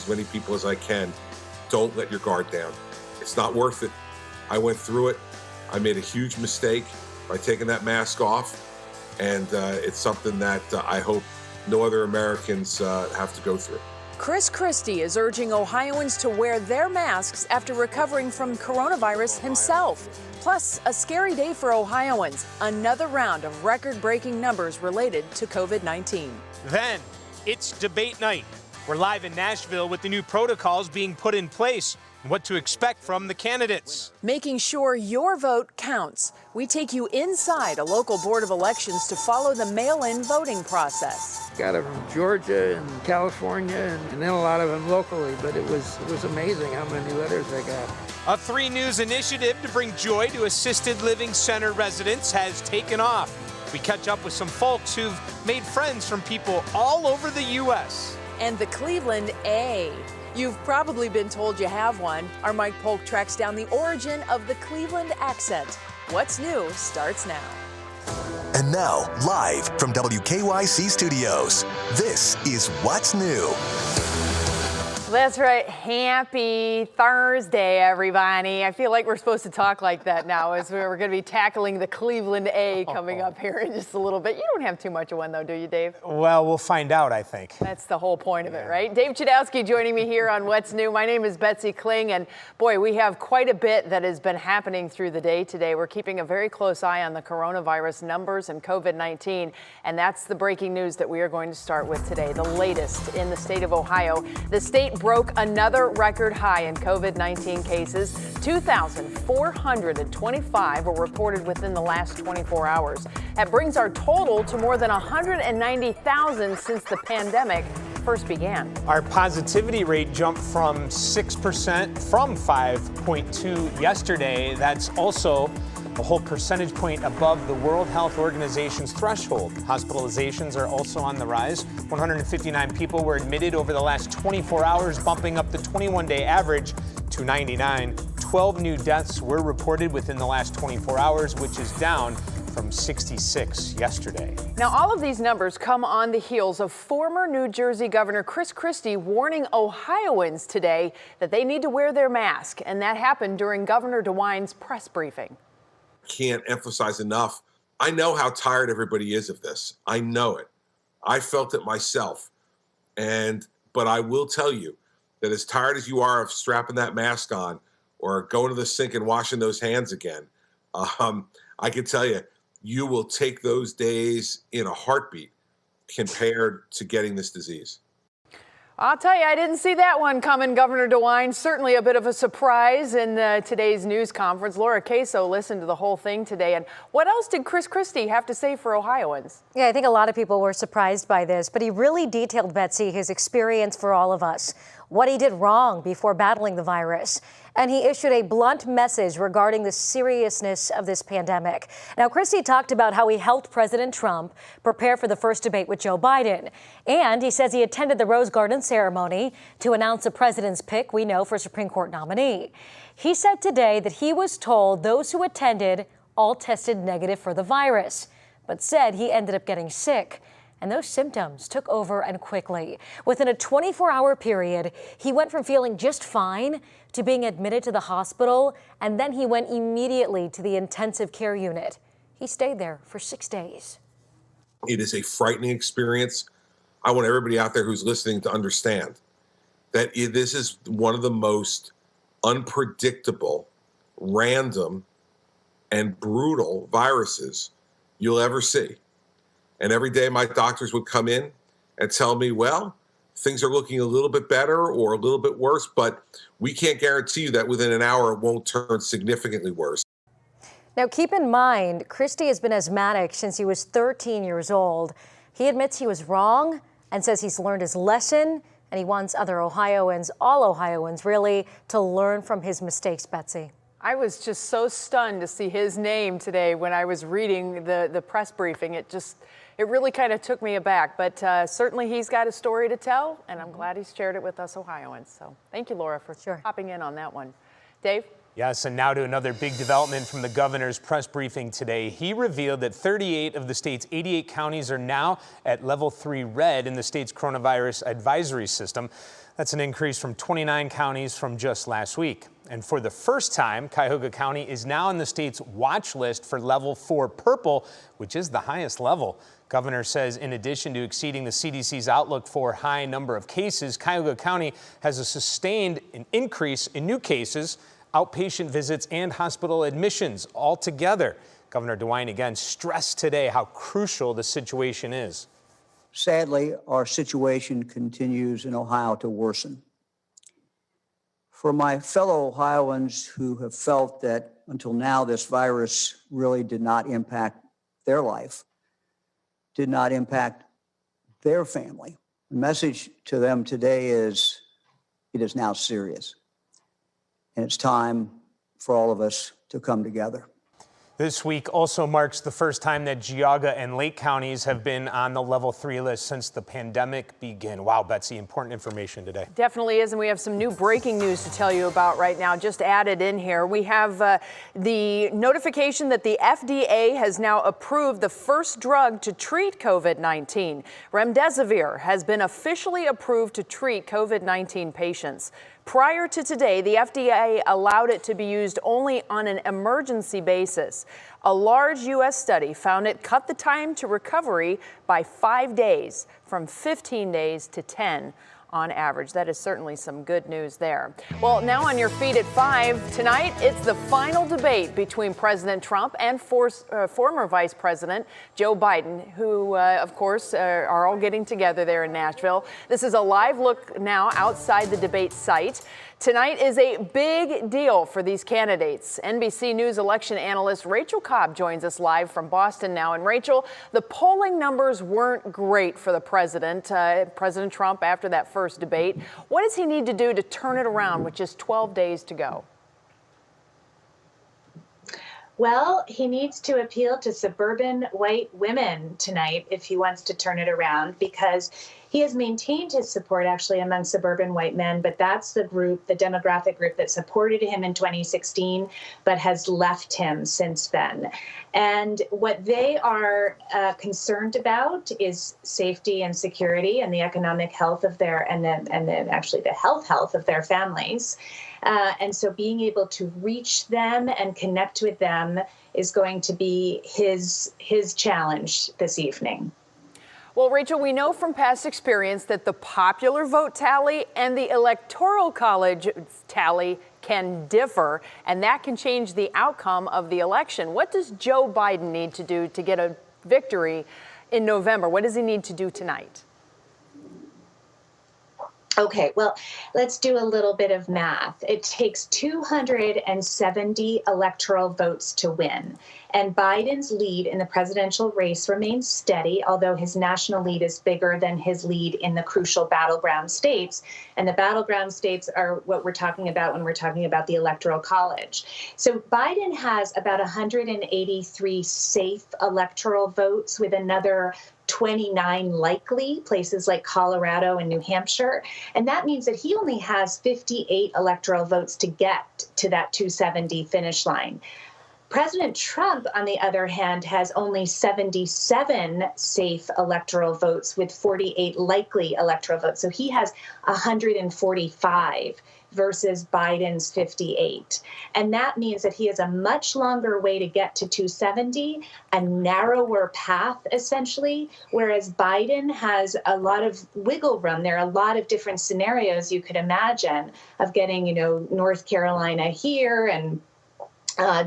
as many people as I can, don't let your guard down. It's not worth it. I went through it. I made a huge mistake by taking that mask off, and it's something that I hope no other Americans have to go through. Chris Christie is urging Ohioans to wear their masks after recovering from coronavirus himself. Plus, a scary day for Ohioans. Another round of record-breaking numbers related to COVID-19. Then, it's debate night. We're live in Nashville with the new protocols being put in place and what to expect from the candidates. Making sure your vote counts. We take you inside a local board of elections to follow the mail-in voting process. Got it from Georgia and California and then a lot of them locally, but it was amazing how many letters I got. A 3 News initiative to bring joy to assisted living center residents has taken off. We catch up with some folks who've made friends from people all over the U.S. And the Cleveland A. You've probably been told you have one. Our Mike Polk tracks down the origin of the Cleveland accent. What's New starts now. And now, live from WKYC Studios, this is What's New. That's right. Happy Thursday, everybody. I feel like we're supposed to talk like that now as we're going to be tackling the Cleveland A coming up here in just a little bit. You don't have too much of one, though, do you, Dave? Well, we'll find out, I think. That's the whole point of it, right? Dave Chudowsky joining me here on What's New. My name is Betsy Kling, and boy, we have quite a bit that has been happening through the day today. We're keeping a very close eye on the coronavirus numbers and COVID-19, and that's the breaking news that we are going to start with today, the latest in the state of Ohio. The state broke another record high in COVID-19 cases. 2,425 were reported within the last 24 hours. That brings our total to more than 190,000 since the pandemic first began. Our positivity rate jumped from 6% from 5.2 yesterday. That's also a whole percentage point above the World Health Organization's threshold. Hospitalizations are also on the rise. 159 people were admitted over the last 24 hours, bumping up the 21-day average to 99. 12 new deaths were reported within the last 24 hours, which is down from 66 yesterday. Now, all of these numbers come on the heels of former New Jersey Governor Chris Christie warning Ohioans today that they need to wear their mask, and that happened during Governor DeWine's press briefing. Can't emphasize enough. I know how tired everybody is of this. I know it. I felt it myself. But I will tell you that as tired as you are of strapping that mask on or going to the sink and washing those hands again, I can tell you, you will take those days in a heartbeat compared to getting this disease. I'll tell you, I didn't see that one coming, Governor DeWine. Certainly a bit of a surprise in today's news conference. Laura Queso listened to the whole thing today. And what else did Chris Christie have to say for Ohioans? Yeah, I think a lot of people were surprised by this, but he really detailed, Betsy, his experience for all of us, what he did wrong before battling the virus. And he issued a blunt message regarding the seriousness of this pandemic. Now, Christie talked about how he helped President Trump prepare for the first debate with Joe Biden. And he says he attended the Rose Garden ceremony to announce the president's pick, we know, for Supreme Court nominee. He said today that he was told those who attended all tested negative for the virus, but said he ended up getting sick. And those symptoms took over and quickly. Within a 24-hour period, he went from feeling just fine to being admitted to the hospital, and then he went immediately to the intensive care unit. He stayed there for 6 days. It is a frightening experience. I want everybody out there who's listening to understand that this is one of the most unpredictable, random, and brutal viruses you'll ever see. And every day my doctors would come in and tell me, well, things are looking a little bit better or a little bit worse, but we can't guarantee you that within an hour it won't turn significantly worse. Now, keep in mind, Christie has been asthmatic since he was 13 years old. He admits he was wrong and says he's learned his lesson, and he wants other Ohioans, all Ohioans really, to learn from his mistakes, Betsy. I was just so stunned to see his name today when I was reading the press briefing. It really kind of took me aback, but certainly he's got a story to tell, and I'm glad he's shared it with us Ohioans. So thank you, Laura, for hopping in on that one. Dave? Yes, and now to another big development from the governor's press briefing today. He revealed that 38 of the state's 88 counties are now at level 3 red in the state's coronavirus advisory system. That's an increase from 29 counties from just last week. And for the first time, Cuyahoga County is now on the state's watch list for level 4 purple, which is the highest level. Governor says in addition to exceeding the CDC's outlook for high number of cases, Cuyahoga County has sustained an increase in new cases, outpatient visits, and hospital admissions altogether. Governor DeWine again stressed today how crucial the situation is. Sadly, our situation continues in Ohio to worsen. For my fellow Ohioans who have felt that until now this virus really did not impact their life, did not impact their family, the message to them today is it is now serious. And it's time for all of us to come together. This week also marks the first time that Geauga and Lake counties have been on the level 3 list since the pandemic began. Wow, Betsy, important information today. Definitely is, and we have some new breaking news to tell you about right now, just added in here. We have the notification that the FDA has now approved the first drug to treat COVID-19. Remdesivir has been officially approved to treat COVID-19 patients. Prior to today, the FDA allowed it to be used only on an emergency basis. A large U.S. study found it cut the time to recovery by 5 days, from 15 days to 10 on average. That is certainly some good news there. Well, now on your feet at 5 tonight, it's the final debate between President Trump and former Vice President Joe Biden, who, of course, are all getting together there in Nashville. This is a live look now outside the debate site. Tonight is a big deal for these candidates. NBC News election analyst Rachel Cobb joins us live from Boston now. And Rachel, the polling numbers weren't great for the president, President Trump, after that first debate. What does he need to do to turn it around with just 12 days to go? Well, he needs to appeal to suburban white women tonight if he wants to turn it around, because he has maintained his support actually among suburban white men, but that's the group, the demographic group that supported him in 2016, but has left him since then. And what they are concerned about is safety and security and the economic health of their, and then actually the health of their families. And so being able to reach them and connect with them is going to be his challenge this evening. Well, Rachel, we know from past experience that the popular vote tally and the Electoral College tally can differ, and that can change the outcome of the election. What does Joe Biden need to do to get a victory in November? What does he need to do tonight? Okay, well, let's do a little bit of math. It takes 270 electoral votes to win. And Biden's lead in the presidential race remains steady, although his national lead is bigger than his lead in the crucial battleground states. And the battleground states are what we're talking about when we're talking about the Electoral College. So Biden has about 183 safe electoral votes, with another 29 likely, places like Colorado and New Hampshire. And that means that he only has 58 electoral votes to get to that 270 finish line. President Trump, on the other hand, has only 77 safe electoral votes with 48 likely electoral votes. So he has 145 versus Biden's 58. And that means that he has a much longer way to get to 270, a narrower path, essentially, whereas Biden has a lot of wiggle room. There are a lot of different scenarios you could imagine of getting, North Carolina here and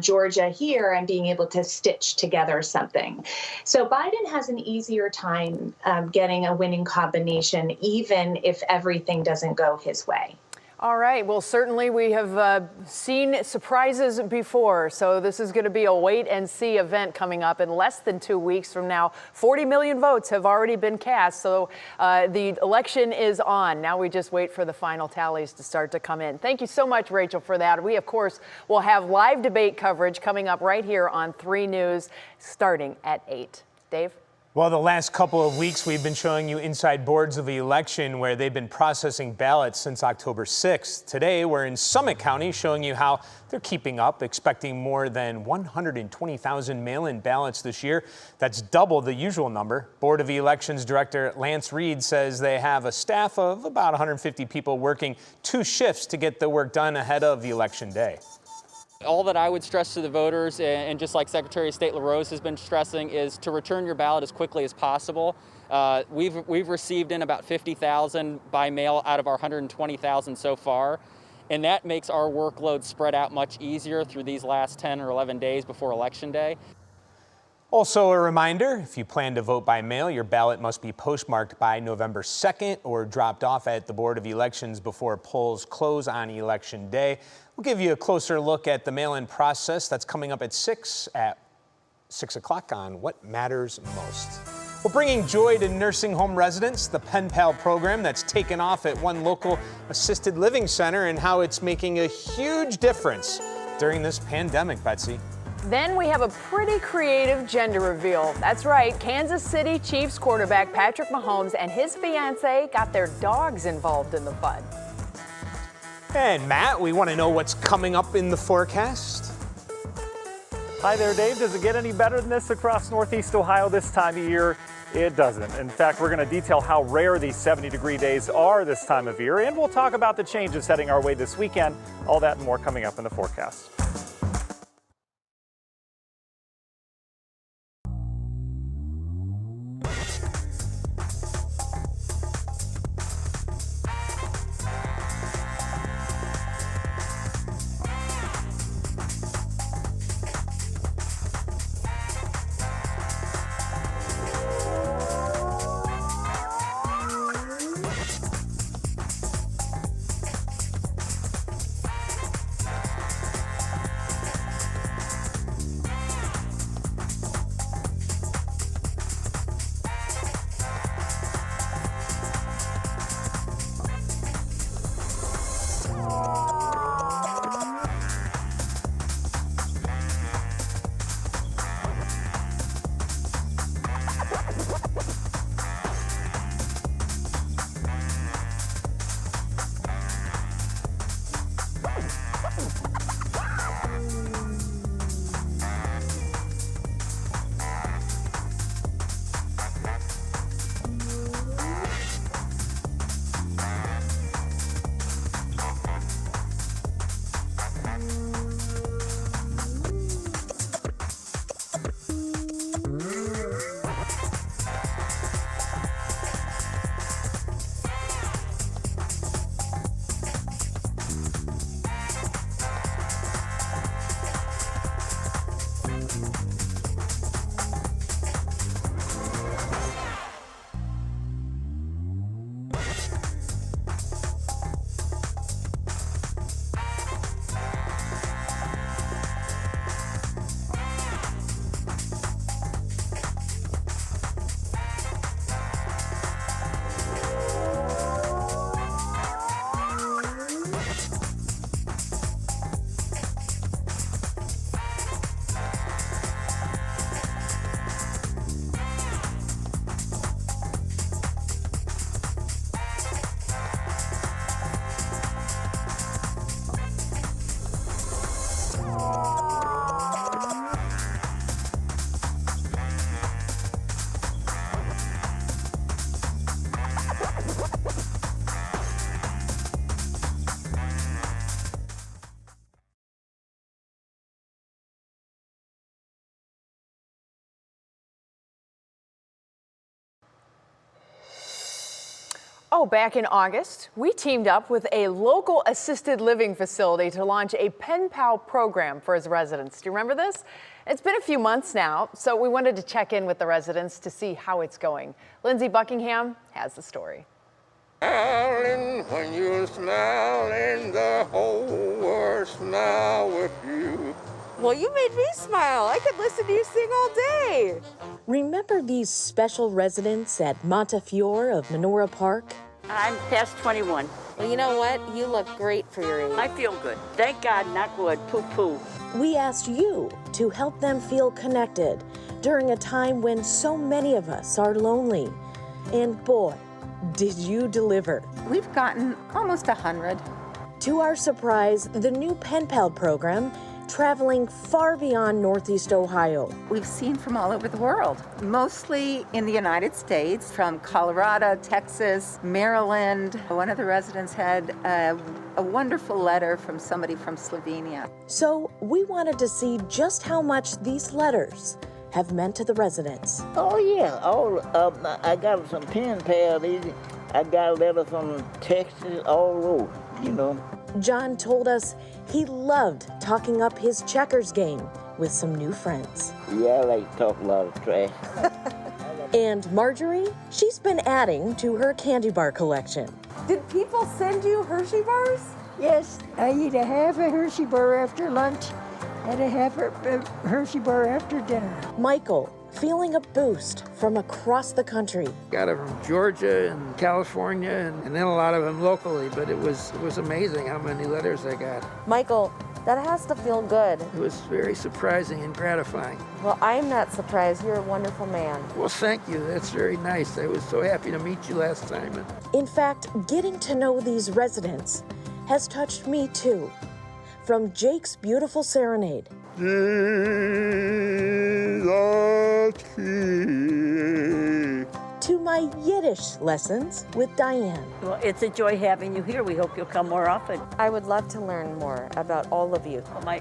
Georgia here and being able to stitch together something. So Biden has an easier time getting a winning combination, even if everything doesn't go his way. All right. Well, certainly we have seen surprises before. So this is going to be a wait and see event coming up in less than 2 weeks from now. 40 million votes have already been cast. So the election is on. Now we just wait for the final tallies to start to come in. Thank you so much, Rachel, for that. We, of course, will have live debate coverage coming up right here on 3 News starting at 8. Dave? Well, the last couple of weeks, we've been showing you inside boards of the election where they've been processing ballots since October 6th. Today, we're in Summit County showing you how they're keeping up, expecting more than 120,000 mail-in ballots this year. That's double the usual number. Board of Elections Director Lance Reed says they have a staff of about 150 people working 2 shifts to get the work done ahead of the election day. All that I would stress to the voters, and just like Secretary of State LaRose has been stressing, is to return your ballot as quickly as possible. We've received in about 50,000 by mail out of our 120,000 so far, and that makes our workload spread out much easier through these last 10 or 11 days before Election Day. Also a reminder, if you plan to vote by mail, your ballot must be postmarked by November 2nd or dropped off at the Board of Elections before polls close on Election Day. We'll give you a closer look at the mail-in process. That's coming up at 6 o'clock on What Matters Most. We're bringing joy to nursing home residents, the Pen Pal program that's taken off at one local assisted living center and how it's making a huge difference during this pandemic, Betsy. Then we have a pretty creative gender reveal. That's right, Kansas City Chiefs quarterback Patrick Mahomes and his fiancée got their dogs involved in the fun. And Matt, we want to know what's coming up in the forecast. Hi there, Dave. Does it get any better than this across Northeast Ohio this time of year? It doesn't. In fact, we're going to detail how rare these 70-degree days are this time of year, and we'll talk about the changes heading our way this weekend. All that and more coming up in the forecast. Oh, back in August, we teamed up with a local assisted living facility to launch a Pen Pal program for its residents. Do you remember this? It's been a few months now, so we wanted to check in with the residents to see how it's going. Lindsay Buckingham has the story. Smiling when you're smiling, the whole world smile with you. Well, you made me smile. I could listen to you sing all day. Remember these special residents at Montefiore of Menora Park? I'm past 21. Well, you know what? You look great for your age. I feel good. Thank God, knock wood, poo-poo. We asked you to help them feel connected during a time when so many of us are lonely. And boy, did you deliver. We've gotten almost 100. To our surprise, the new Pen Pal program traveling far beyond Northeast Ohio. We've seen from all over the world, mostly in the United States, from Colorado, Texas, Maryland. One of the residents had a wonderful letter from somebody from Slovenia. So we wanted to see just how much these letters have meant to the residents. Oh yeah, I got some pen pals. I got a letter from Texas, all over, you know. John told us he loved talking up his checkers game with some new friends. Yeah, I like to talk a lot of trash. And Marjorie, she's been adding to her candy bar collection. Did people send you Hershey bars? Yes, I eat a half a Hershey bar after lunch and a half a Hershey bar after dinner. Michael, feeling a boost from across the country. Got them from Georgia and California, and then a lot of them locally, but it was amazing how many letters I got. Michael, that has to feel good. It was very surprising and gratifying. Well, I'm not surprised. You're a wonderful man. Well, thank you. That's very nice. I was so happy to meet you last time. In fact, getting to know these residents has touched me too. From Jake's beautiful serenade. To my Yiddish lessons with Diane. Well, it's a joy having you here. We hope you'll come more often. I would love to learn more about all of you. My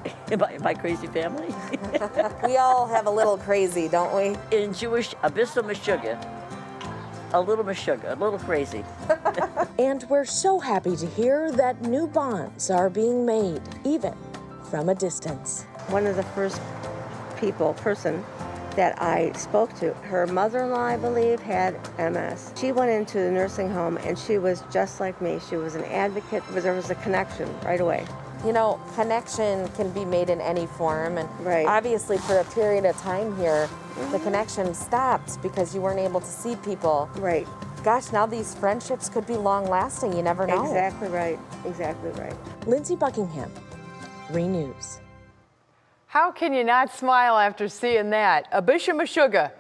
crazy family. We all have a little crazy, don't we? In Jewish, a bissel meshuggah. A little meshuggah, a little crazy. And we're so happy to hear that new bonds are being made, even from a distance. One of the first person that I spoke to, her mother-in-law, I believe, had MS. She went into the nursing home and she was just like me. She was an advocate, but there was a connection right away. You know, connection can be made in any form, and obviously for a period of time here, the connection stopped because you weren't able to see people. Right. Gosh, now these friendships could be long-lasting. You never know. Exactly right. Exactly right. Lindsay Buckingham, Renews. How can you not smile after seeing that? Abisha Meshuggah.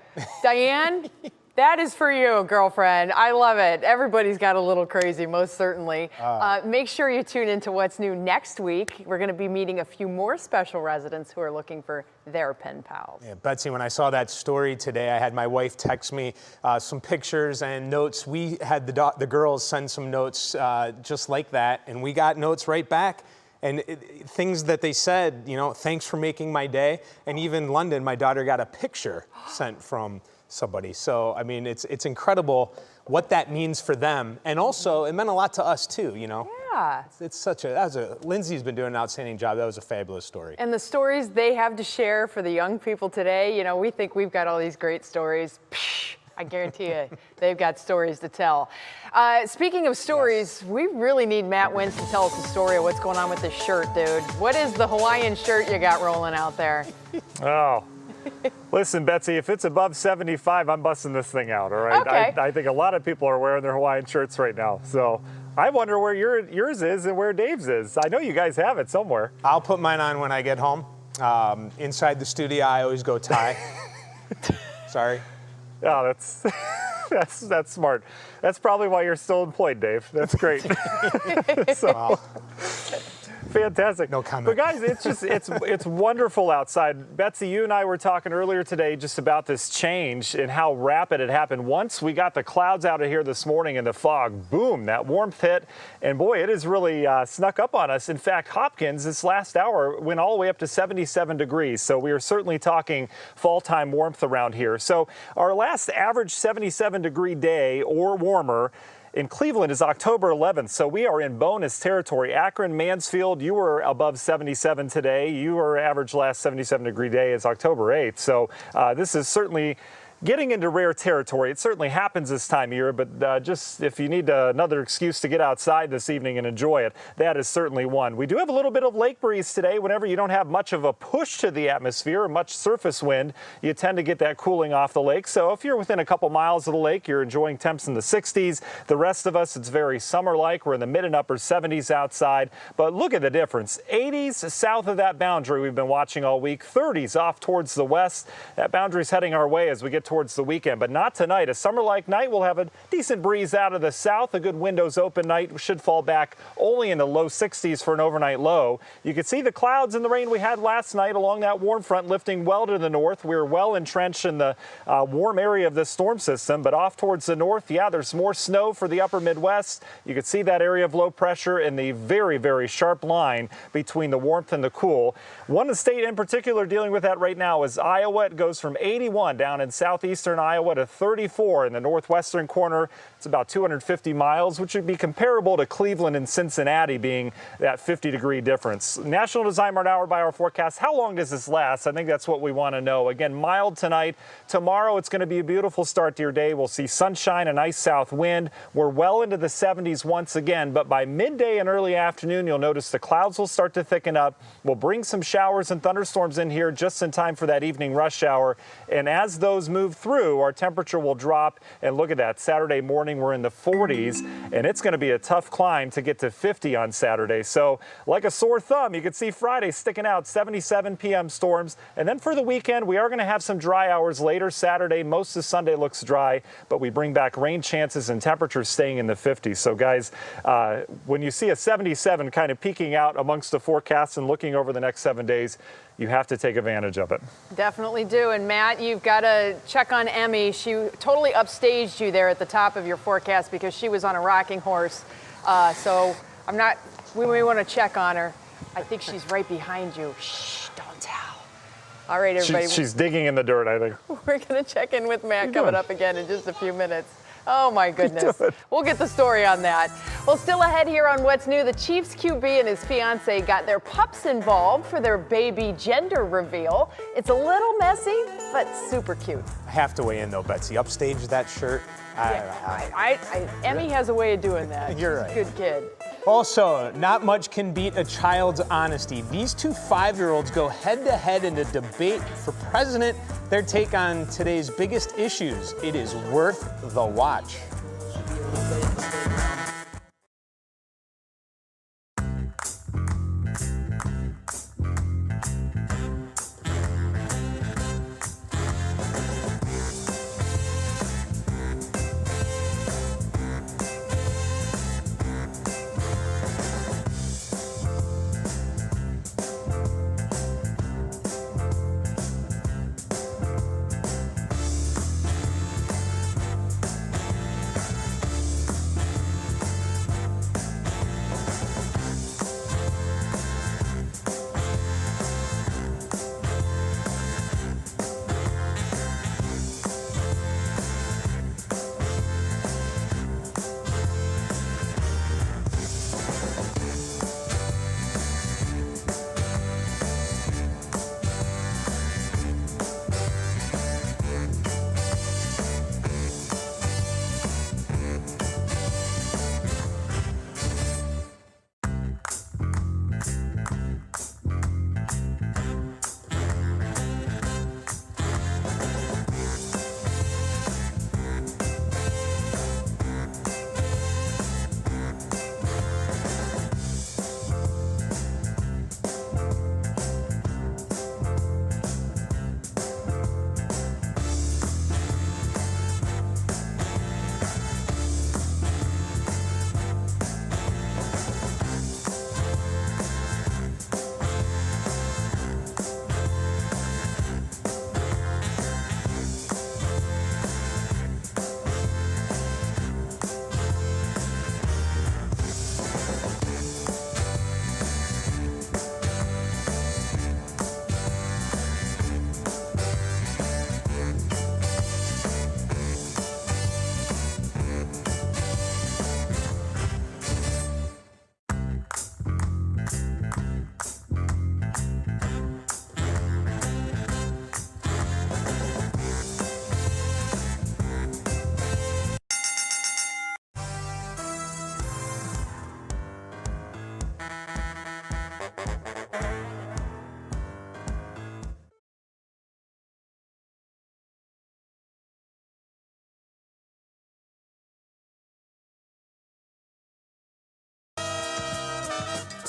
Diane, that is for you, girlfriend. I love it. Everybody's got a little crazy, most certainly. Make sure you tune into What's New next week. We're going to be meeting a few more special residents who are looking for their pen pals. Yeah, Betsy, when I saw that story today, I had my wife text me some pictures and notes. We had the girls send some notes just like that, and we got notes right back. And things that they said, you know, thanks for making my day. And even London, my daughter got a picture sent from somebody. So, I mean, it's incredible what that means for them. And also, it meant a lot to us, too, you know. Yeah. Lindsay's been doing an outstanding job. That was a fabulous story. And the stories they have to share for the young people today, you know, we think we've got all these great stories. Psh, I guarantee you, they've got stories to tell. Speaking of stories, we really need Matt Wentz to tell us a story of what's going on with this shirt, dude. What is the Hawaiian shirt you got rolling out there? Oh, listen, Betsy, if it's above 75, I'm busting this thing out, all right? Okay. I think a lot of people are wearing their Hawaiian shirts right now. So I wonder where yours is and where Dave's is. I know you guys have it somewhere. I'll put mine on when I get home. Inside the studio, I always go tie. Sorry. Oh, that's smart. That's probably why you're still employed, Dave. That's great. So, fantastic. No comment. But guys, it's wonderful outside. Betsy, you and I were talking earlier today just about this change and how rapid it happened. Once we got the clouds out of here this morning and the fog, boom, that warmth hit. And boy, it has really snuck up on us. In fact, Hopkins this last hour went all the way up to 77 degrees. So we are certainly talking fall time warmth around here. So our last average 77-degree day or warmer in Cleveland is October 11th, so we are in bonus territory. Akron, Mansfield, you were above 77 today. Your average last 77-degree day is October 8th. So this is certainly getting into rare territory. It certainly happens this time of year, but just if you need another excuse to get outside this evening and enjoy it, that is certainly one. We do have a little bit of lake breeze today. Whenever you don't have much of a push to the atmosphere or much surface wind, you tend to get that cooling off the lake. So if you're within a couple miles of the lake, you're enjoying temps in the 60s. The rest of us, it's very summer-like. We're in the mid and upper 70s outside. But look at the difference. 80s south of that boundary we've been watching all week. 30s off towards the west. That boundary's heading our way as we get towards the weekend, but not tonight. A summer-like night, we'll have a decent breeze out of the south. A good windows open night. We should fall back only in the low 60s for an overnight low. You can see the clouds and the rain we had last night along that warm front lifting well to the north. We're well entrenched in the warm area of this storm system, but off towards the north, yeah, there's more snow for the upper Midwest. You can see that area of low pressure and the very, very sharp line between the warmth and the cool. One state in particular dealing with that right now is Iowa. It goes from 81 down in southeastern Iowa to 34 in the northwestern corner. It's about 250 miles, which would be comparable to Cleveland and Cincinnati being that 50-degree difference. National Design Mart hour-by-hour forecast. How long does this last? I think that's what we want to know. Again, mild tonight. Tomorrow, it's going to be a beautiful start to your day. We'll see sunshine, a nice south wind. We're well into the 70s once again, but by midday and early afternoon, you'll notice the clouds will start to thicken up. We'll bring some showers and thunderstorms in here just in time for that evening rush hour. And as those move through, our temperature will drop. And look at that. Saturday morning, we're in the 40s, and it's going to be a tough climb to get to 50 on Saturday. So like a sore thumb, you can see Friday sticking out, 77 p.m. storms. And then for the weekend, we are going to have some dry hours later. Saturday, most of Sunday looks dry, but we bring back rain chances and temperatures staying in the 50s. So guys, when you see a 77 kind of peeking out amongst the forecasts and looking over the next 7 days, you have to take advantage of it. Definitely do. And Matt, you've got to check on Emmy. She totally upstaged you there at the top of your forecast because she was on a rocking horse. So we may want to check on her. I think she's right behind you. Shh, don't tell. All right, everybody. She's digging in the dirt, I think. We're going to check in with Matt coming up again in just a few minutes. Oh, my goodness. We'll get the story on that. Well, still ahead here on What's New, the Chiefs QB and his fiance got their pups involved for their baby gender reveal. It's a little messy, but super cute. I have to weigh in, though, Betsy. Upstage that shirt. Emmy has a way of doing that. You're right. Good kid. Also, not much can beat a child's honesty. These two 5-year-olds go head-to-head in a debate for president. Their take on today's biggest issues. It is worth the watch.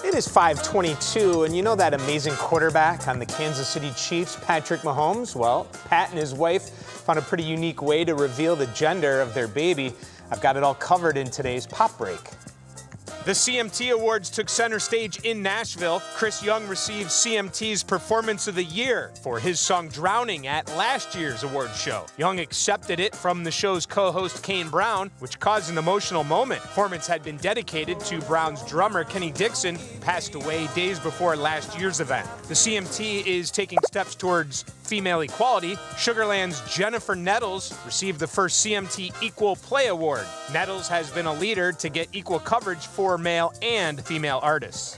It is 5:22, and you know that amazing quarterback on the Kansas City Chiefs, Patrick Mahomes? Well, Pat and his wife found a pretty unique way to reveal the gender of their baby. I've got it all covered in today's Pop Break. The CMT Awards took center stage in Nashville. Chris Young received CMT's Performance of the Year for his song Drowning at last year's award show. Young accepted it from the show's co-host Kane Brown, which caused an emotional moment. Performance had been dedicated to Brown's drummer Kenny Dixon, who passed away days before last year's event. The CMT is taking steps towards female equality. Sugarland's Jennifer Nettles received the first CMT Equal Play Award. Nettles has been a leader to get equal coverage for male and female artists.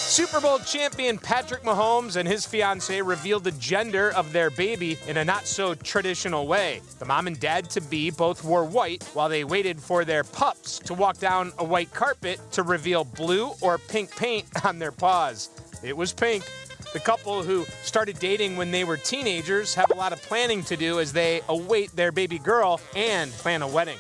Super Bowl champion Patrick Mahomes and his fiancée revealed the gender of their baby in a not-so-traditional way. The mom and dad-to-be both wore white while they waited for their pups to walk down a white carpet to reveal blue or pink paint on their paws. It was pink. The couple, who started dating when they were teenagers, have a lot of planning to do as they await their baby girl and plan a wedding.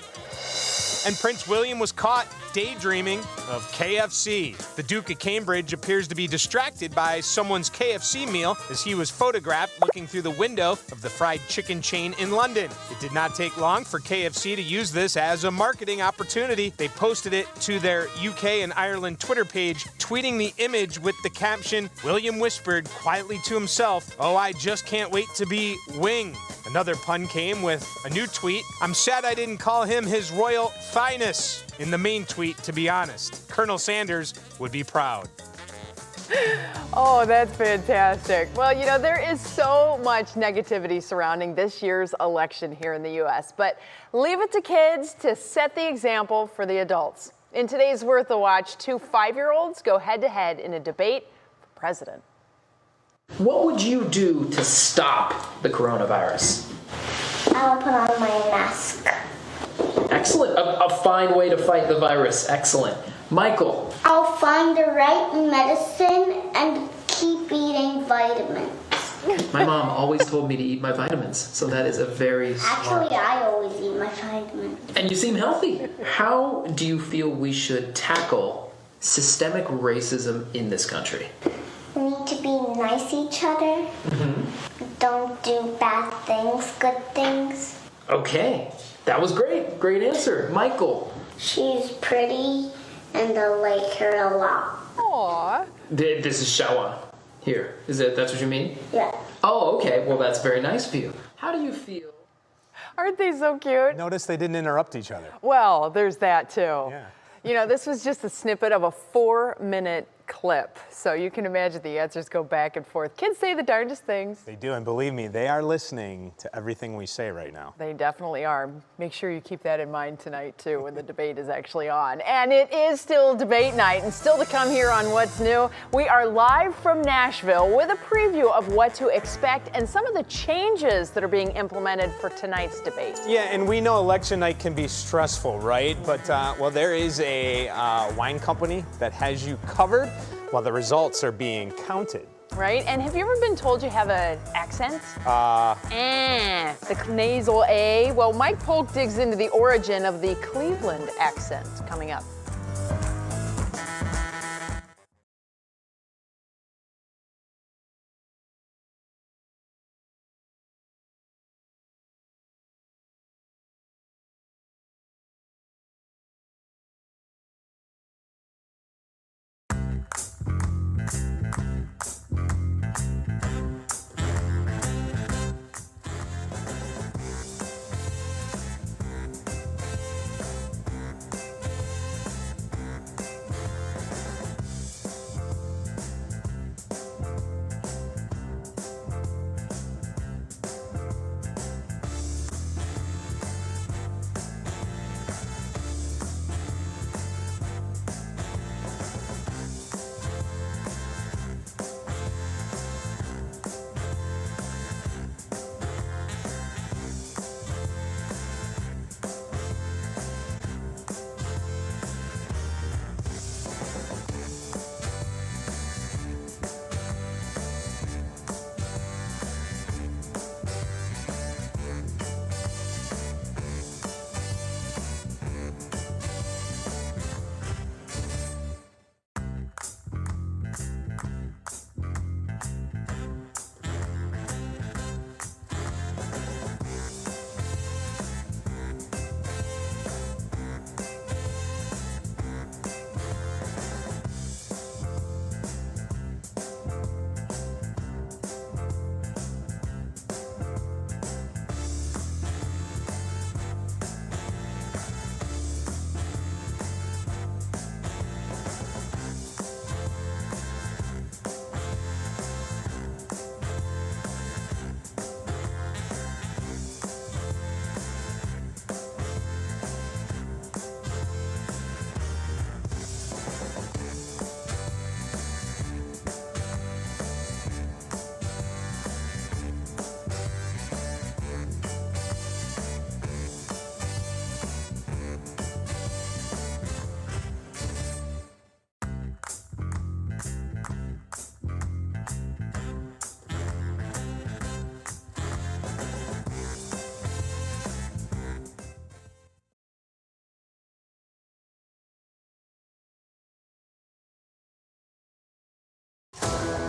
And Prince William was caught daydreaming of KFC. The Duke of Cambridge appears to be distracted by someone's KFC meal as he was photographed looking through the window of the fried chicken chain in London. It did not take long for KFC to use this as a marketing opportunity. They posted it to their UK and Ireland Twitter page, tweeting the image with the caption, "William whispered quietly to himself, 'Oh, I just can't wait to be wing.'" Another pun came with a new tweet, "I'm sad I didn't call him his royal fineness." In the main tweet, to be honest, Colonel Sanders would be proud. Oh, that's fantastic. Well, you know, there is so much negativity surrounding this year's election here in the U.S., but leave it to kids to set the example for the adults. In today's Worth a Watch, 2 5-year-olds go head-to-head in a debate for president. What would you do to stop the coronavirus? I'll put on my mask. Excellent. A fine way to fight the virus. Excellent. Michael. I'll find the right medicine and keep eating vitamins. My mom always told me to eat my vitamins, so that is a very smart. Actually, I always eat my vitamins. And you seem healthy. How do you feel we should tackle systemic racism in this country? We need to be nice to each other. Don't do bad things, good things. Okay. That was great. Great answer. Michael. She's pretty and I like her a lot. Aww. This is Shawa. Here. That's what you mean? Yeah. Oh, okay. Well, that's very nice of you. How do you feel? Aren't they so cute? Notice they didn't interrupt each other. Well, there's that too. Yeah. You know, this was just a snippet of a 4-minute clip, so you can imagine the answers go back and forth. Kids say the darndest things. They do, and believe me, they are listening to everything we say right now. They definitely are. Make sure you keep that in mind tonight, too, when the debate is actually on. And it is still debate night, and still to come here on What's New, we are live from Nashville with a preview of what to expect and some of the changes that are being implemented for tonight's debate. Yeah, and we know election night can be stressful, right? But, well, there is a wine company that has you covered while the results are being counted. Right? And have you ever been told you have an accent? The nasal A. Well, Mike Polk digs into the origin of the Cleveland accent coming up.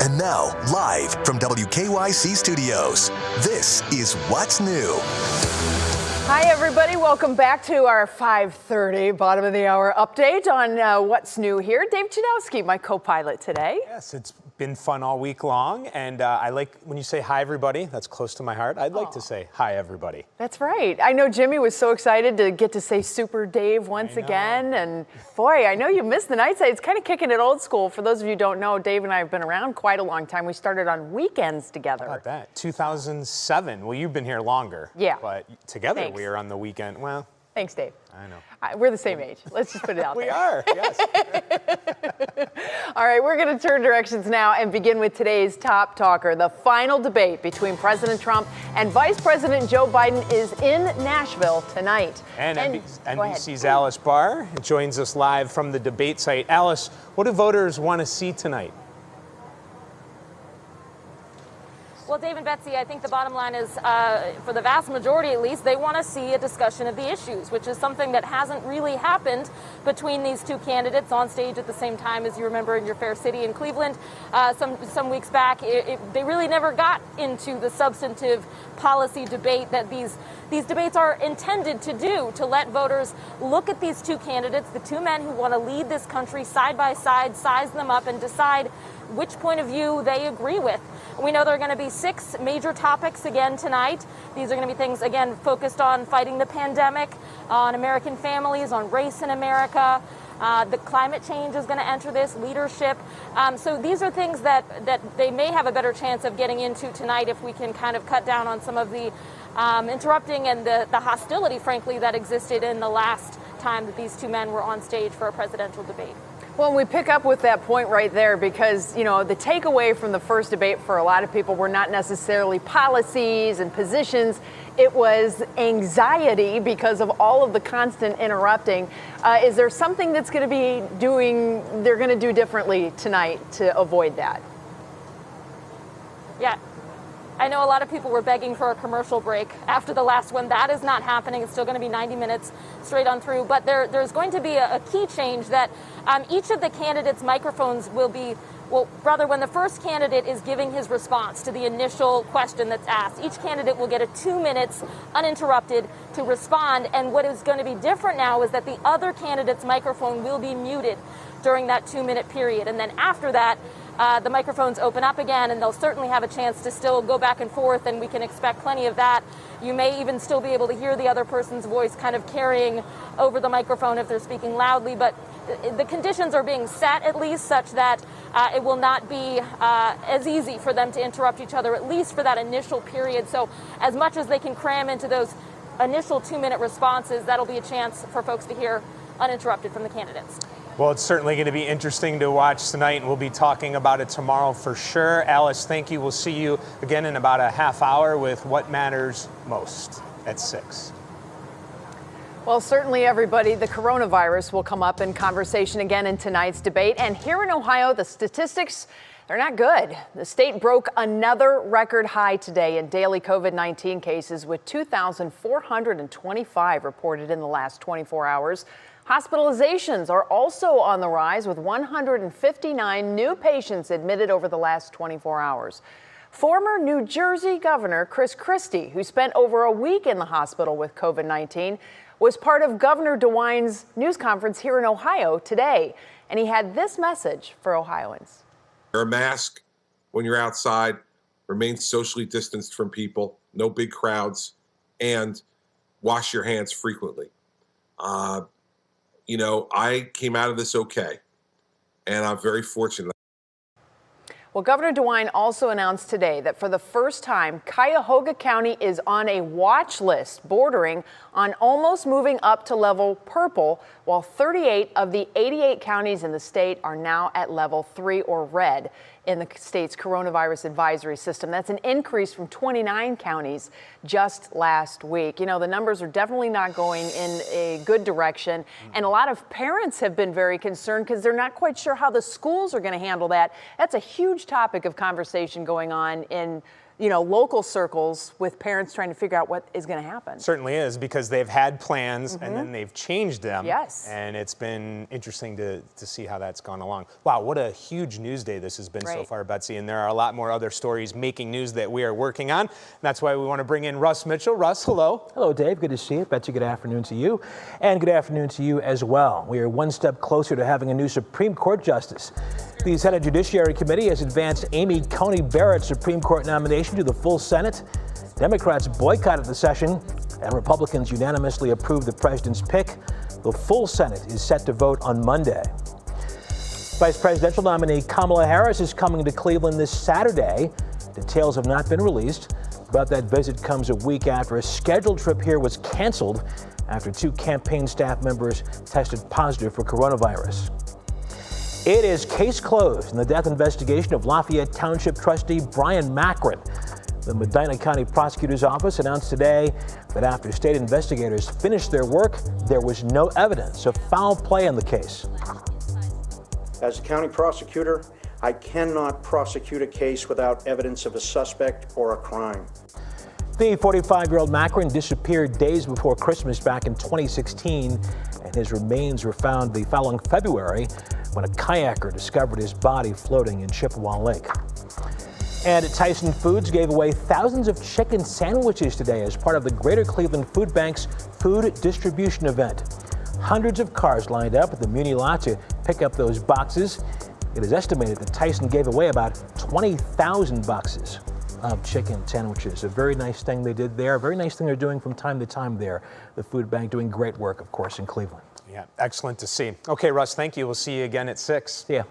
And now, live from WKYC Studios, this is What's New. Hi, everybody. Welcome back to our 5:30 bottom of the hour update on What's New here. Dave Chudowsky, my co-pilot today. Yes, it's been fun all week long, and I like when you say hi, everybody. That's close to my heart. I'd like to say hi, everybody. That's right. I know Jimmy was so excited to get to say Super Dave once again, and boy, I know you missed the night side. It's kind of kicking it old school. For those of you who don't know, Dave and I have been around quite a long time. We started on weekends together. How about that? 2007. Well, you've been here longer. Yeah. But together Thanks. we are on the weekend. Well, Thanks, Dave. I know. We're the same age. Let's just put it out there. We are, yes. All right, we're going to turn directions now and begin with today's top talker. The final debate between President Trump and Vice President Joe Biden is in Nashville tonight. And NBC's Alice Barr joins us live from the debate site. Alice, what do voters want to see tonight? Well, Dave and Betsy, I think the bottom line is, for the vast majority at least, they want to see a discussion of the issues, which is something that hasn't really happened between these two candidates on stage at the same time. As you remember in your fair city in Cleveland, some weeks back, they really never got into the substantive policy debate that these debates are intended to do, to let voters look at these two candidates, the two men who want to lead this country side by side, size them up, and decide which point of view they agree with. We know there are going to be 6 major topics again tonight. These are going to be things, again, focused on fighting the pandemic, on American families, on race in America. The climate change is going to enter this, leadership. So these are things that they may have a better chance of getting into tonight if we can kind of cut down on some of the interrupting and the hostility, frankly, that existed in the last time that these two men were on stage for a presidential debate. Well, we pick up with that point right there because, you know, the takeaway from the first debate for a lot of people were not necessarily policies and positions. It was anxiety because of all of the constant interrupting. Is there something that's going to be they're going to do differently tonight to avoid that? Yeah. I know a lot of people were begging for a commercial break after the last one. That is not happening. It's still going to be 90 minutes straight on through. But there's going to be a key change that each of the candidates' microphones will be, well, rather, when the first candidate is giving his response to the initial question that's asked, each candidate will get 2 minutes uninterrupted to respond. And what is going to be different now is that the other candidate's microphone will be muted during that 2-minute period. And then after that, the microphones open up again, and they'll certainly have a chance to still go back and forth, and we can expect plenty of that. You may even still be able to hear the other person's voice kind of carrying over the microphone if they're speaking loudly, but the conditions are being set at least such that it will not be as easy for them to interrupt each other, at least for that initial period. So as much as they can cram into those initial 2-minute responses, that'll be a chance for folks to hear uninterrupted from the candidates. Well, it's certainly going to be interesting to watch tonight, and we'll be talking about it tomorrow for sure. Alice, thank you. We'll see you again in about a half hour with What Matters Most at 6. Well, certainly, everybody, the coronavirus will come up in conversation again in tonight's debate. And here in Ohio, the statistics, they're not good. The state broke another record high today in daily COVID-19 cases, with 2,425 reported in the last 24 hours. Hospitalizations are also on the rise, with 159 new patients admitted over the last 24 hours. Former New Jersey Governor Chris Christie, who spent over a week in the hospital with COVID-19, was part of Governor DeWine's news conference here in Ohio today. And he had this message for Ohioans. Wear a mask when you're outside, remain socially distanced from people, no big crowds, and wash your hands frequently. You know, I came out of this okay, and I'm very fortunate. Well, Governor DeWine also announced today that for the first time, Cuyahoga County is on a watch list, bordering on almost moving up to level purple, while 38 of the 88 counties in the state are now at level 3 or red in the state's coronavirus advisory system. That's an increase from 29 counties just last week. You know, the numbers are definitely not going in a good direction. And a lot of parents have been very concerned because they're not quite sure how the schools are going to handle that. That's a huge topic of conversation going on in local circles with parents trying to figure out what is going to happen. Certainly is, because they've had plans and then they've changed them. Yes. And it's been interesting to see how that's gone along. Wow, what a huge news day this has been so far, Betsy. And there are a lot more other stories making news that we are working on. And that's why we want to bring in Russ Mitchell. Russ, hello. Hello, Dave. Good to see you. Betsy, good afternoon to you. And good afternoon to you as well. We are one step closer to having a new Supreme Court justice. The Senate Judiciary Committee has advanced Amy Coney Barrett's Supreme Court nomination to the full Senate. Democrats boycotted the session, and Republicans unanimously approved the president's pick. The full Senate is set to vote on Monday. Vice presidential nominee Kamala Harris is coming to Cleveland this Saturday. Details have not been released, but that visit comes a week after a scheduled trip here was canceled after 2 campaign staff members tested positive for coronavirus. It is case closed in the death investigation of Lafayette Township trustee Brian Macron. The Medina County Prosecutor's Office announced today that after state investigators finished their work, there was no evidence of foul play in the case. As a county prosecutor, I cannot prosecute a case without evidence of a suspect or a crime. The 45-year-old Macron disappeared days before Christmas back in 2016, and his remains were found the following February when a kayaker discovered his body floating in Chippewa Lake. And Tyson Foods gave away thousands of chicken sandwiches today as part of the Greater Cleveland Food Bank's food distribution event. Hundreds of cars lined up at the Muni lot to pick up those boxes. It is estimated that Tyson gave away about 20,000 boxes of chicken sandwiches. A very nice thing they did there. A very nice thing they're doing from time to time there. The food bank doing great work, of course, in Cleveland. Yeah, excellent to see. Okay, Russ, thank you. We'll see you again at 6. Yeah.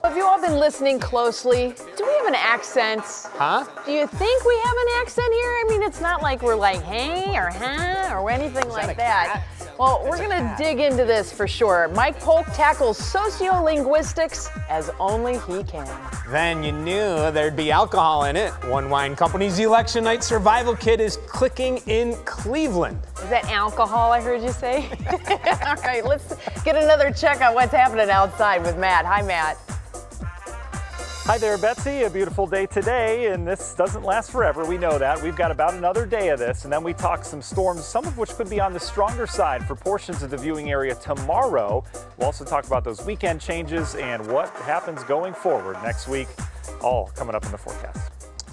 Have you all been listening closely? Do we have an accent? Huh? Do you think we have an accent here? I mean, it's not like we're like, hey, or huh, or anything like that. Well, we're going to dig into this for sure. Mike Polk tackles sociolinguistics as only he can. Then you knew there'd be alcohol in it. One wine company's election night survival kit is clicking in Cleveland. Is that alcohol I heard you say? All right, let's get another check on what's happening outside with Matt. Hi, Matt. Hi there, Betsy. A beautiful day today, and this doesn't last forever. We know that. We've got about another day of this, and then we talk some storms, some of which could be on the stronger side for portions of the viewing area tomorrow. We'll also talk about those weekend changes and what happens going forward next week, all coming up in the forecast.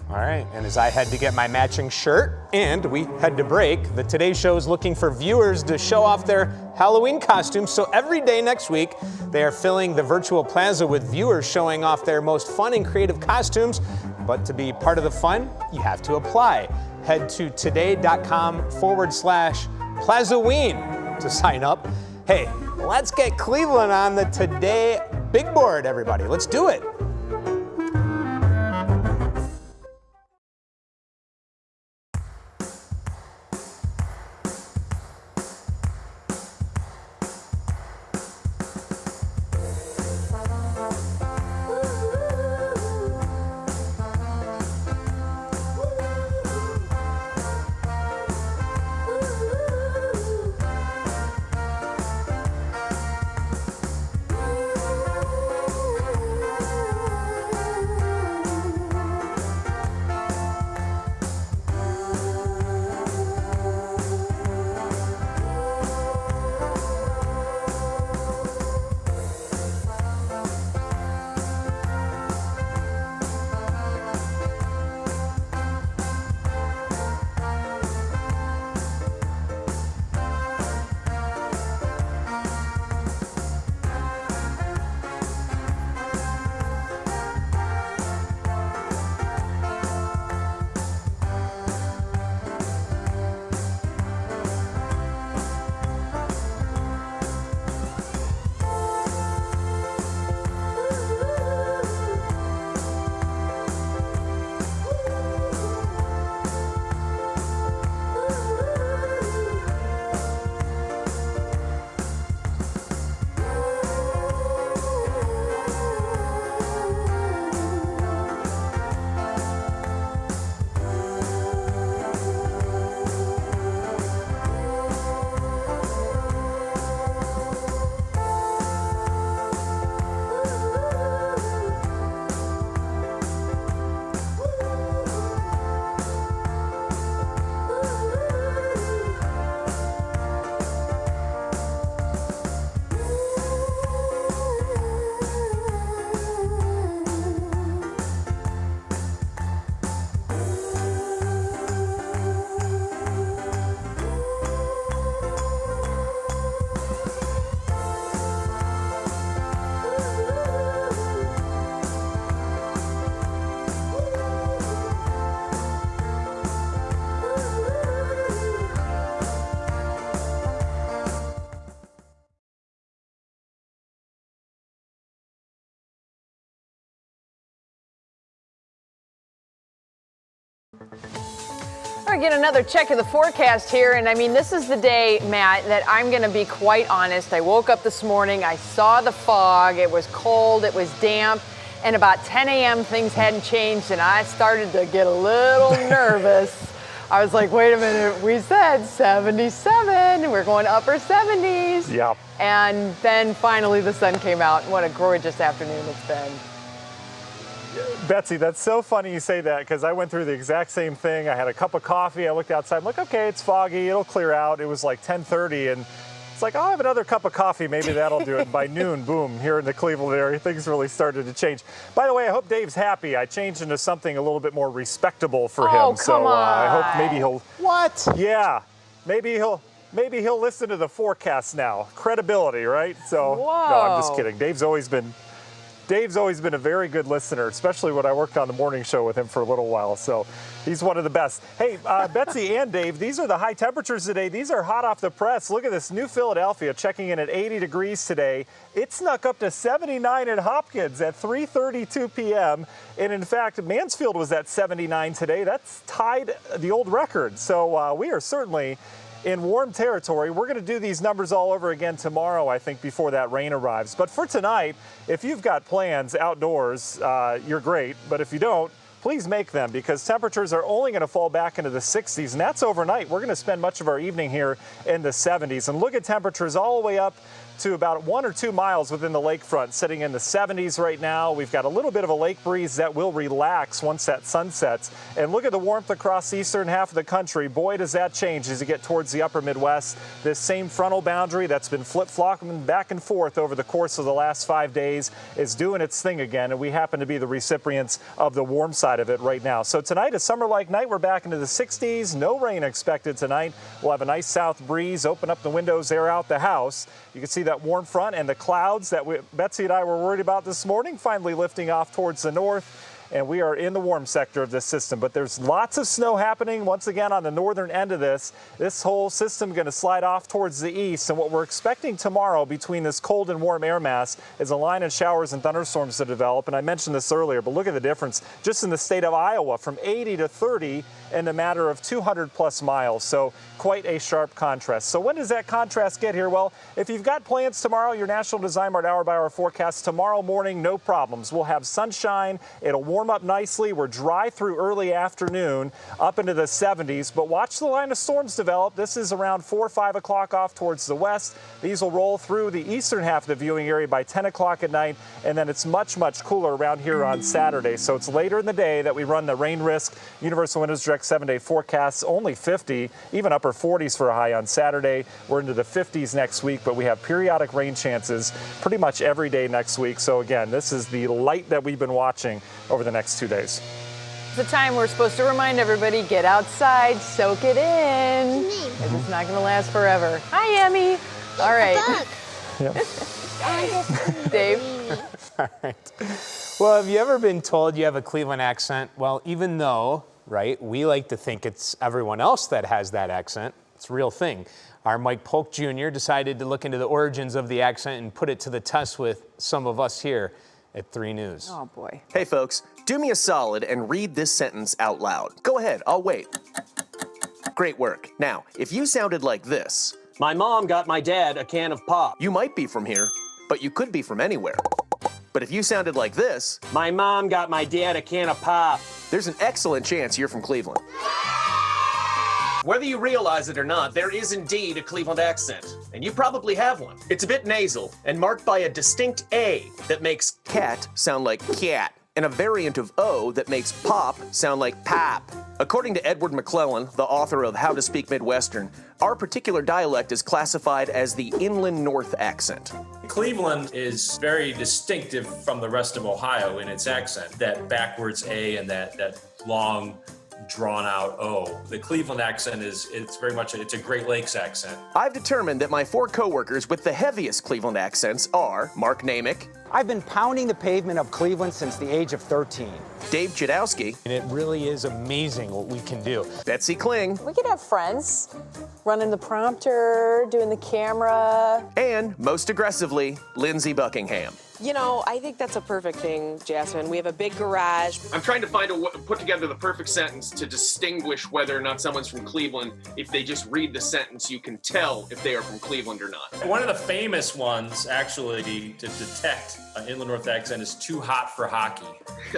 All right, and as I head to get my matching shirt and we head to break, the Today Show is looking for viewers to show off their Halloween costumes. So every day next week, they are filling the virtual plaza with viewers showing off their most fun and creative costumes. But to be part of the fun, you have to apply. Head to today.com/Plazaween to sign up. Hey, let's get Cleveland on the Today Big Board, everybody. Let's do it. we get another check of the forecast here, and I mean, this is the day, Matt, that I'm going to be quite honest. I woke up this morning, I saw the fog, it was cold, it was damp, and about 10 a.m. things hadn't changed, and I started to get a little nervous. I was like, wait a minute, we said 77, and we're going upper 70s. Yeah. And then finally the sun came out. What a gorgeous afternoon it's been. Betsy, that's so funny you say that, because I went through the exact same thing. I had a cup of coffee, I looked outside, I'm like, okay, it's foggy, it'll clear out. It was like 10:30, and it's like, I'll have another cup of coffee, maybe that'll do it. By noon, boom, here in the Cleveland area, things really started to change. By the way, I hope Dave's happy. I changed into something a little bit more respectable for him. So I hope maybe he'll... What? Yeah, maybe he'll listen to the forecast now. Credibility, right? So, no, I'm just kidding. Dave's always been a very good listener, especially when I worked on the morning show with him for a little while. So he's one of the best. Hey, Betsy and Dave, these are the high temperatures today. These are hot off the press. Look at this. New Philadelphia checking in at 80 degrees today. It snuck up to 79 in Hopkins at 3:32 p.m. And in fact, Mansfield was at 79 today. That's tied the old record. So we are certainly in warm territory. We're going to do these numbers all over again tomorrow, I think, before that rain arrives. But for tonight, if you've got plans outdoors, you're great. But if you don't, please make them, because temperatures are only going to fall back into the 60s, and that's overnight. We're going to spend much of our evening here in the 70s. And look at temperatures all the way up to about 1 or 2 miles within the lakefront, sitting in the 70s right now. We've got a little bit of a lake breeze that will relax once that sun sets. And look at the warmth across the eastern half of the country. Boy, does that change as you get towards the upper Midwest. This same frontal boundary that's been flip-flopping back and forth over the course of the last 5 days is doing its thing again, and we happen to be the recipients of the warm side of it right now. So tonight, a summer-like night. We're back into the 60s. No rain expected tonight. We'll have a nice south breeze. Open up the windows, air out the house. You can see that warm front and the clouds that Betsy and I were worried about this morning finally lifting off towards the north. And we are in the warm sector of this system, but there's lots of snow happening once again on the northern end of this. This whole system going to slide off towards the east, and what we're expecting tomorrow between this cold and warm air mass is a line of showers and thunderstorms to develop. And I mentioned this earlier, but look at the difference just in the state of Iowa, from 80 to 30 in a matter of 200 plus miles. So quite a sharp contrast. So when does that contrast get here? Well, if you've got plans tomorrow, your National Design Mart hour-by-hour forecast tomorrow morning, no problems. We'll have sunshine. It'll warm up nicely. We're dry through early afternoon up into the 70s, but watch the line of storms develop. This is around 4 or 5 o'clock off towards the west. These will roll through the eastern half of the viewing area by 10 o'clock at night, and then it's much, much cooler around here on Saturday. So it's later in the day that we run the rain risk. Universal Windows Direct 7-day forecasts, only 50, even upper 40s for a high on Saturday. We're into the 50s next week, but we have periodic rain chances pretty much every day next week. So again, this is the light that we've been watching over the next 2 days. It's the time we're supposed to remind everybody, get outside, soak it in. It's not going to last forever. Hi, Emmy. All right. Dave. All right. Well, have you ever been told you have a Cleveland accent? Well, even though, right, we like to think it's everyone else that has that accent, it's a real thing. Our Mike Polk Jr. decided to look into the origins of the accent and put it to the test with some of us here at 3 News. Oh, boy. Hey, folks, do me a solid and read this sentence out loud. Go ahead, I'll wait. Great work. Now, if you sounded like this. My mom got my dad a can of pop. You might be from here, but you could be from anywhere. But if you sounded like this. My mom got my dad a can of pop. There's an excellent chance you're from Cleveland. Whether you realize it or not, there is indeed a Cleveland accent, and you probably have one. It's a bit nasal and marked by a distinct A that makes cat sound like cat, and a variant of O that makes pop sound like pap. According to Edward McClellan, the author of How to Speak Midwestern, our particular dialect is classified as the Inland North accent. Cleveland is very distinctive from the rest of Ohio in its accent, that backwards A and that long drawn out O. The Cleveland accent it's very much it's a Great Lakes accent. I've determined that my 4 coworkers with the heaviest Cleveland accents are Mark Namick. I've been pounding the pavement of Cleveland since the age of 13. Dave Chudowsky. And it really is amazing what we can do. Betsy Kling. We could have friends running the prompter, doing the camera. And most aggressively, Lindsey Buckingham. You know, I think that's a perfect thing, Jasmine. We have a big garage. I'm trying to put together the perfect sentence to distinguish whether or not someone's from Cleveland. If they just read the sentence, you can tell if they are from Cleveland or not. One of the famous ones, actually, to detect an inland north accent is too hot for hockey.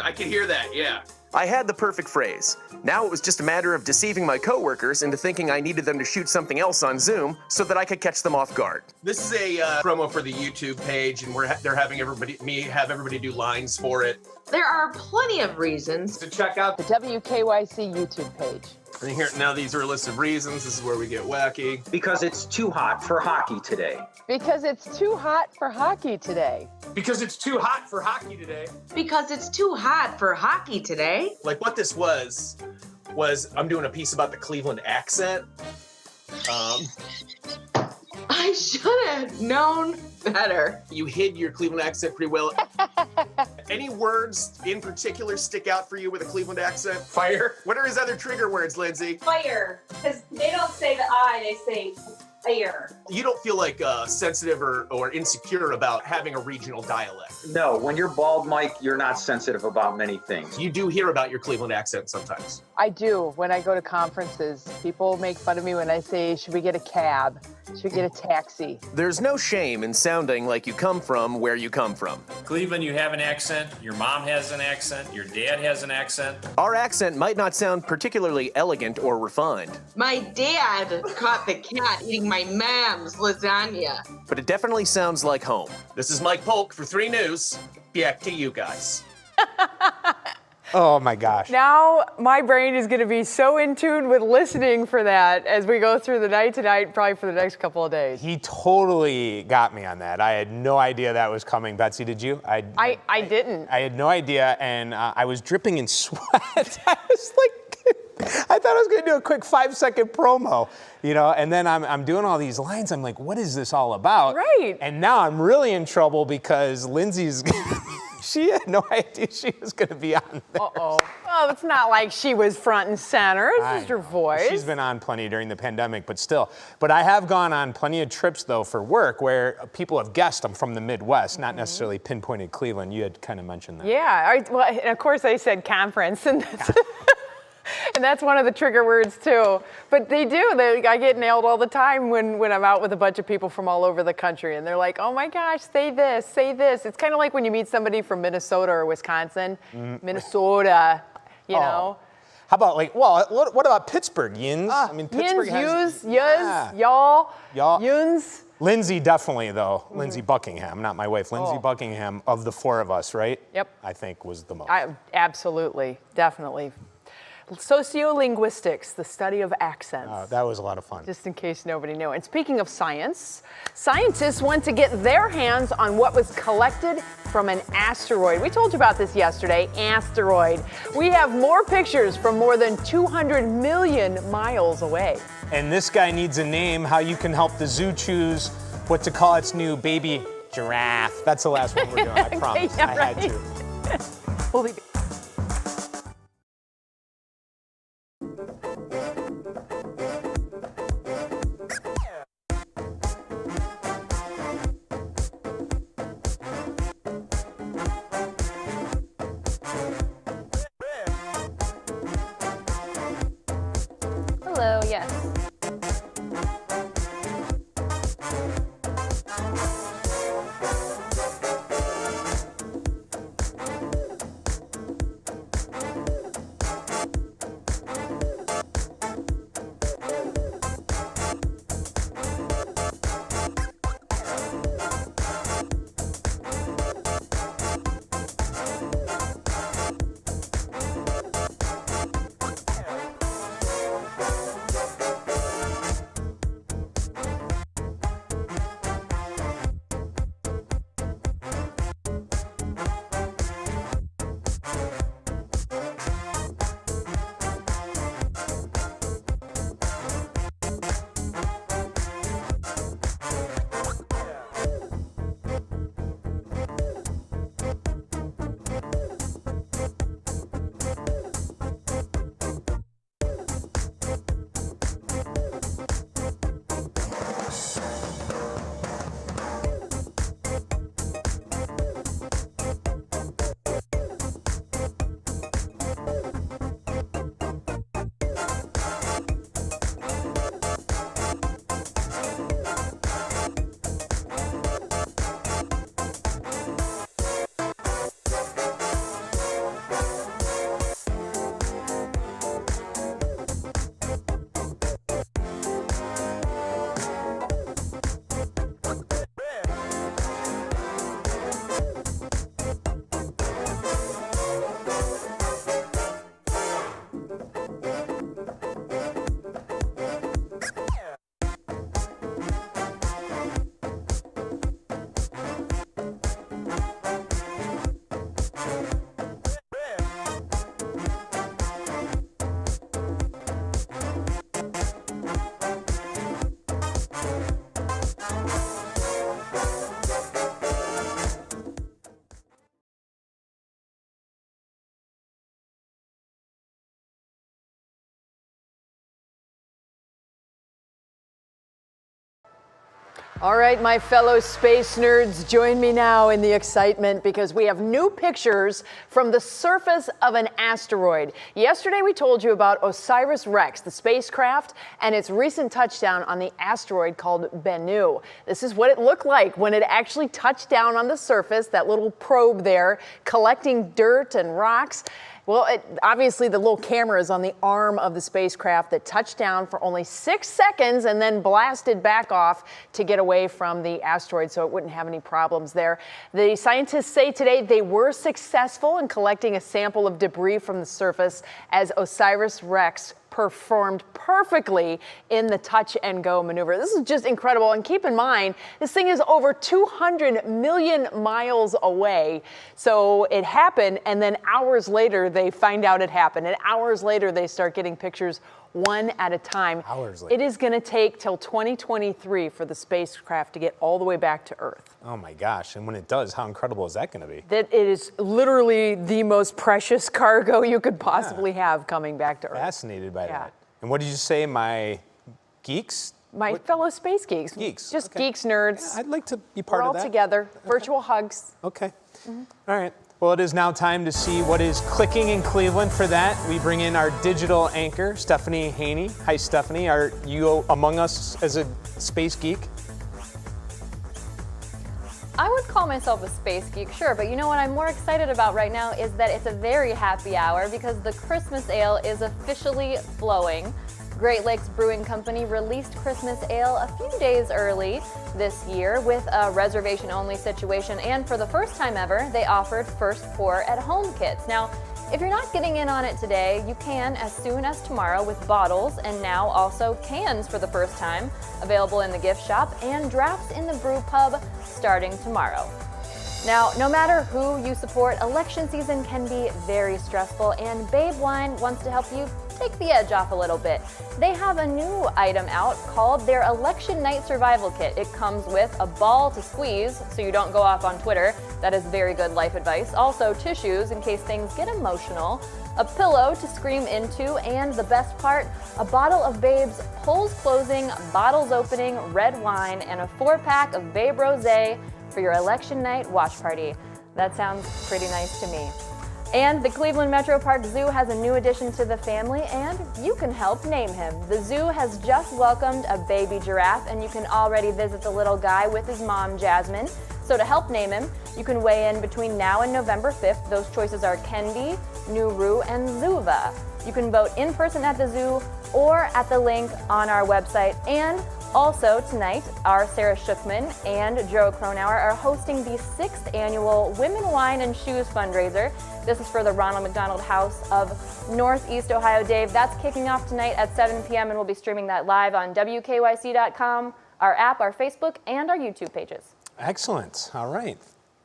I can hear that, yeah. I had the perfect phrase. Now it was just a matter of deceiving my coworkers into thinking I needed them to shoot something else on Zoom so that I could catch them off guard. This is a promo for the YouTube page, and they're having everybody do lines for it. There are plenty of reasons to check out the WKYC YouTube page. And here, now these are a list of reasons. This is where we get wacky. Because it's too hot for hockey today. Because it's too hot for hockey today. Because it's too hot for hockey today. Because it's too hot for hockey today. Like what this was I'm doing a piece about the Cleveland accent. I should have known better. You hid your Cleveland accent pretty well. Any words in particular stick out for you with a Cleveland accent? Fire. What are his other trigger words, Lindsay? Fire, because they don't say the I, they say fire. You don't feel like sensitive or insecure about having a regional dialect? No, when you're bald, Mike, you're not sensitive about many things. You do hear about your Cleveland accent sometimes. I do. When I go to conferences, people make fun of me when I say, should we get a cab? Should we get a taxi? There's no shame in sounding like you come from where you come from. Cleveland, you have an accent. Your mom has an accent. Your dad has an accent. Our accent might not sound particularly elegant or refined. My dad caught the cat eating my mom's lasagna. But it definitely sounds like home. This is Mike Polk for 3 News. Back to you guys. Oh my gosh. Now my brain is going to be so in tune with listening for that as we go through the night tonight, probably for the next couple of days. He totally got me on that. I had no idea that was coming. Betsy, did you? I didn't. I had no idea, and I was dripping in sweat. I was like, I thought I was going to do a quick 5-second promo, you know, and then I'm doing all these lines. I'm like, what is this all about? Right. And now I'm really in trouble because Lindsay's... She had no idea she was going to be on there. Uh-oh. Well, it's not like she was front and center. It's just her voice. She's been on plenty during the pandemic, but still. But I have gone on plenty of trips, though, for work where people have guessed I'm from the Midwest, not necessarily pinpointed Cleveland. You had kind of mentioned that. Yeah. Well, and of course, I said conference, and that's... And that's one of the trigger words, too. But they do. I get nailed all the time when I'm out with a bunch of people from all over the country. And they're like, oh, my gosh, say this, say this. It's kind of like when you meet somebody from Minnesota or Wisconsin. Minnesota, you know. How about, like, well, what about Pittsburgh? Yins? I mean, Pittsburgh has... Yuz, y'all, yuns. Lindsay definitely, though. Lindsay Buckingham, not my wife. Lindsay Buckingham, of the 4 of us, right? Yep. I think was the most. Absolutely, definitely. Sociolinguistics, the study of accents. That was a lot of fun. Just in case nobody knew. And speaking of science, scientists want to get their hands on what was collected from an asteroid. We told you about this yesterday, asteroid. We have more pictures from more than 200 million miles away. And this guy needs a name, how you can help the zoo choose what to call its new baby giraffe. That's the last one we're doing, I promise. Yeah, I had to. We'll be Hello, yes. All right, my fellow space nerds, join me now in the excitement because we have new pictures from the surface of an asteroid. Yesterday, we told you about OSIRIS-REx, the spacecraft, and its recent touchdown on the asteroid called Bennu. This is what it looked like when it actually touched down on the surface, that little probe there, collecting dirt and rocks. Well, obviously the little camera is on the arm of the spacecraft that touched down for only 6 seconds and then blasted back off to get away from the asteroid so it wouldn't have any problems there. The scientists say today they were successful in collecting a sample of debris from the surface as OSIRIS-REx performed perfectly in the touch and go maneuver. This is just incredible. And keep in mind, this thing is over 200 million miles away. So it happened, and then hours later, they find out it happened. And hours later, they start getting pictures one at a time. Hours later. It is going to take till 2023 for the spacecraft to get all the way back to Earth. Oh my gosh, and when it does, how incredible is that going to be? That it is literally the most precious cargo you could possibly have coming back to Earth. Fascinated by that. And what did you say, my geeks? My fellow space geeks. Geeks. Just geeks, nerds. Yeah, I'd like to be part We're of all that. together. Virtual hugs. Okay. All right. Well, it is now time to see what is clicking in Cleveland. For that, we bring in our digital anchor, Stephanie Haney. Hi, Stephanie. Are you among us as a space geek? I would call myself a space geek, sure, but you know what I'm more excited about right now is that it's a very happy hour because the Christmas ale is officially flowing. Great Lakes Brewing Company released Christmas ale a few days early this year with a reservation-only situation, and for the first time ever, they offered first pour at home kits. Now, if you're not getting in on it today, you can as soon as tomorrow with bottles and now also cans for the first time, available in the gift shop, and drafts in the brew pub starting tomorrow. Now, no matter who you support, election season can be very stressful, and Babe Wine wants to help you take the edge off a little bit. They have a new item out called their Election Night Survival Kit. It comes with a ball to squeeze so you don't go off on Twitter. That is very good life advice. Also, tissues in case things get emotional, a pillow to scream into, and the best part, a bottle of Babe's polls closing, bottles opening, red wine, and a 4-pack of Babe Rosé for your election night watch party. That sounds pretty nice to me. And the Cleveland Metro Park Zoo has a new addition to the family, and you can help name him. The zoo has just welcomed a baby giraffe, and you can already visit the little guy with his mom, Jasmine. So to help name him, you can weigh in between now and November 5th. Those choices are Kendi, Nuru, and Zuva. You can vote in person at the zoo or at the link on our website. And also tonight, our Sarah Shookman and Joe Cronauer are hosting the 6th annual Women, Wine, and Shoes fundraiser. This is for the Ronald McDonald House of Northeast Ohio. Dave, that's kicking off tonight at 7 p.m. and we'll be streaming that live on WKYC.com, our app, our Facebook, and our YouTube pages. Excellent. All right.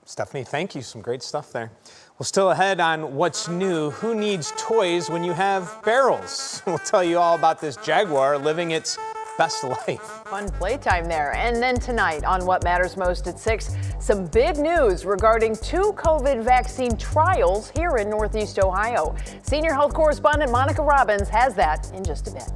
Stephanie, thank you. Some great stuff there. Well, still ahead on What's New, who needs toys when you have barrels? We'll tell you all about this Jaguar living its best life. Fun playtime there. And then tonight on What Matters Most at 6, some big news regarding 2 COVID vaccine trials here in Northeast Ohio. Senior health correspondent Monica Robbins has that in just a bit.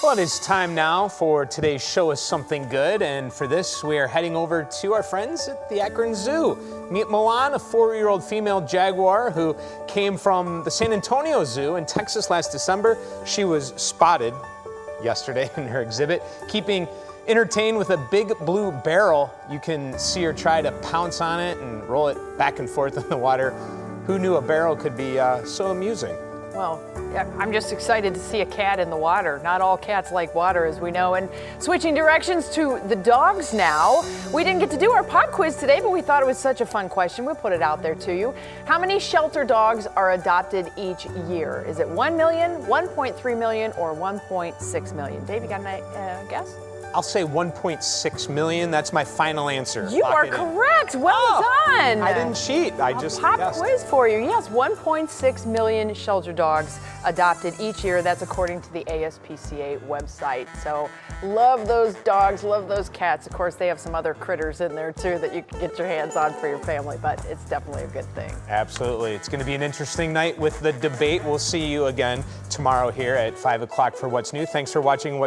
Well, it is time now for today's Show Us Something Good, and for this, we are heading over to our friends at the Akron Zoo. Meet Milan, a 4-year-old female jaguar who came from the San Antonio Zoo in Texas last December. She was spotted yesterday in her exhibit, keeping entertained with a big blue barrel. You can see her try to pounce on it and roll it back and forth in the water. Who knew a barrel could be so amusing? Well, I'm just excited to see a cat in the water. Not all cats like water, as we know. And switching directions to the dogs now. We didn't get to do our pop quiz today, but we thought it was such a fun question. We'll put it out there to you. How many shelter dogs are adopted each year? Is it 1 million, 1.3 million, or 1.6 million? Dave, you got a guess? I'll say 1.6 million. That's my final answer. You are correct. Well done. I didn't cheat. I just pop guessed. quiz for you. Yes, 1.6 million shelter dogs adopted each year. That's according to the ASPCA website. So love those dogs, love those cats. Of course, they have some other critters in there too that you can get your hands on for your family, but it's definitely a good thing. Absolutely. It's going to be an interesting night with the debate. We'll see you again tomorrow here at 5 o'clock for What's New. Thanks for watching What's